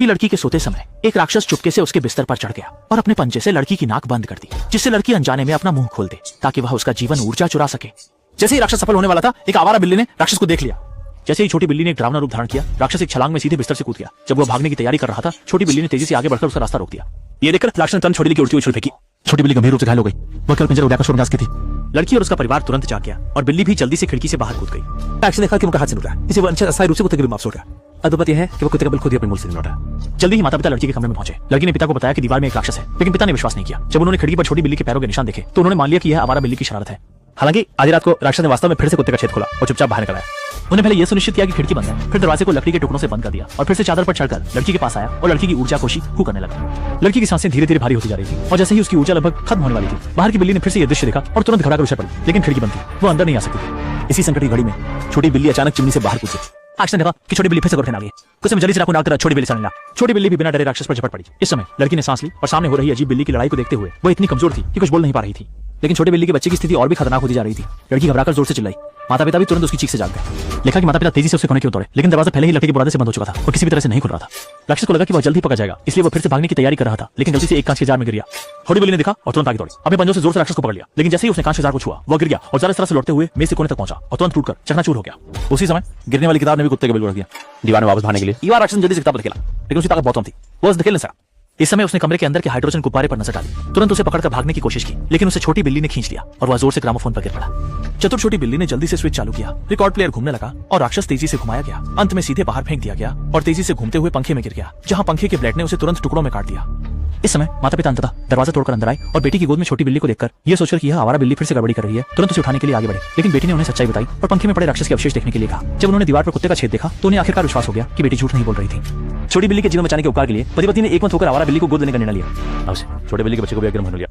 कि लड़की के सोते समय एक राक्षस चुपके से उसके बिस्तर पर चढ़ गया और अपने पंजे से लड़की की नाक बंद कर दी, जिससे लड़की अनजाने में अपना मुंह खोल दे ताकि वह उसका जीवन ऊर्जा चुरा सके। जैसे ही राक्षस सफल होने वाला था, एक आवारा बिल्ली ने राक्षस को देख लिया। जैसे ही छोटी बिल्ली ने एक डरावना रूप धारण किया, राक्षस एक छलांग में सीधे बिस्तर से कूद गया। जब वह भागने की तैयारी कर रहा था, छोटी बिल्ली ने तेजी से आगे बढ़कर उसका रास्ता रोक दिया। ये देखकर राक्षस ने तुरंत छोटी बिल्ली की उड़ती हुई छुरी फेंकी। छोटी बिल्ली गंभीर रूप से घायल हो गई। वह केवल पिंजरे उड़ाकर शोरगुल की थी। लड़की और उसका परिवार तुरंत जाग गया और बिल्ली भी जल्दी से खिड़की से बाहर कूद गई। एक्शन देखा कि उनका हाथ से लुटा, इसे वो अस्थायी रूप से कुत्ते के बिल माफ हो गया। अद्भुत यह है कि वो कुत्ते का बिल खुद ही अपने मुंह से नहीं लौटा। जल्दी ही माता पिता लड़की के कमरे में पहुंचे। लड़की ने पिता को बताया कि दीवार में एक राक्षस है, लेकिन पिता ने विश्वास नहीं किया। जब उन्होंने खिड़की पर छोटी बिल्ली के पैरों के निशान देखे तो उन्होंने मान लिया कि यह आवारा बिल्ली की शरारत है। हालांकि आधी रात को राक्षस ने वास्तव में फिर से कुत्ते का छेद खोला और चुपचाप बाहर निकल आया। उन्हें पहले यह सुनिश्चित किया कि खिड़की बंद है, फिर दरवाजे को लकड़ी के टुकड़ों से बंद कर दिया और फिर से चादर पर चढ़कर लड़की के पास आया और लड़की की ऊर्जा कोशी हु करने लगा। लड़की की सांसें धीरे धीरे भारी होती जा रही थी और जैसे ही उसकी ऊर्जा लगभग खत्म होने वाली थी, बाहर की बिल्ली ने फिर से यह दृश्य देखा और तुरंत घबराकर उछल पड़ी, लेकिन खिड़की बंद थी, वो अंदर नहीं आ सकती थी। इसी संकट की घड़ी में छोटी बिल्ली अचानक चिमनी से बाहर कूदी। एक्शन देखा कि छोटी बिल्ली फिर से गर्दन आ गई। कुछ समय जल्दी से नाखून डालकर छोटी बिल्ली सामने ला। छोटी बिल्ली भी बिना डरे राक्षस पर झपट पड़ी। इस समय लड़की ने सांस ली और सामने हो रही अजीब बिल्ली की लड़ाई को देखते हुए वो इतनी कमजोर थी कि कुछ बोल नहीं पा रही थी। लेकिन छोटे बिल्ली के बच्चे की स्थिति और भी खतरनाक होती जा रही थी। लड़की घबराकर जोर से चिल्लाई। माता पिता भी तुरंत उसकी चीख से जाग गए। लिखा कि माता पिता तेजी से उसे कोने की ओर दौड़े, लेकिन दरवाजा पहले ही लकड़ी के बुरादे से बंद हो चुका था और किसी भी तरह से नहीं खुल रहा था। राक्षस को लगा कि वह जल्द ही पकड़ जाएगा, इसलिए वो फिर से भागने की तैयारी कर रहा था, लेकिन गलती से एक कांच के जार में गिर गया। छोटी बिल्ली ने देखा और तुरंत आगे दौड़ी। अपने पंजों से जोर से राक्षस को पकड़ लिया, लेकिन जैसे ही उसने कांच के जार को छुआ, वह गिर गया और जार इस तरह से लौटते हुए मेज से कोने तक पहुंचा और तुरंत टूटकर चकनाचूर हो गया। उसी समय गिरने वाली किताब ने भी कुत्ते के बिल उड़ा दिया। दीवार में वापस भागने के लिए युवा राक्षस जल्दी से किताब धकेला, लेकिन उसकी ताकत बहुत कम थी, वो उसे धकेल नहीं सका। इस समय उसने कमरे के अंदर के हाइड्रोजन गुब्बारे पर नजर डाली। तुरंत उसे पकड़कर भागने की कोशिश की, लेकिन उसे छोटी बिल्ली ने खींच लिया और वह जोर से ग्रामोफोन पर गिर पड़ा। चतुर छोटी बिल्ली ने जल्दी से स्विच चालू किया, रिकॉर्ड प्लेयर घूमने लगा और राक्षस तेजी से घुमाया गया। अंत में सीधे बाहर फेंक दिया गया और तेजी से घूमते हुए पंखे में गिर गया, जहां पंखे के ब्लेड ने उसे तुरंत टुकड़ों में काट दिया। इस समय माता पिता अंततः दरवाजा तोड़कर अंदर आए और बेटी की गोद में छोटी बिल्ली को देखकर यह सोचकर कि यह आवारा बिल्ली फिर से गड़बड़ी कर रही है, तुरंत उसे उठाने के लिए आगे बढ़े। लेकिन बेटी ने उन्हें सच्चाई बताई और पंखे में पड़े राक्षस के अवशेष देखने के लिए कहा। जब उन्होंने दीवार पर कुत्ते का छेद देखा तो उन्हें आखिरकार विश्वास हो गया कि बेटी झूठ नहीं बोल रही थी। छोटी बिल्ली के जीवन बचाने के उपकार के लिए पति पत्नी ने एक मत होकर आवारा बिल्ली को गोद लेने का निर्णय लिया। अब से छोटे बिल्ली के बच्चे को भी अग्रम होने लिया।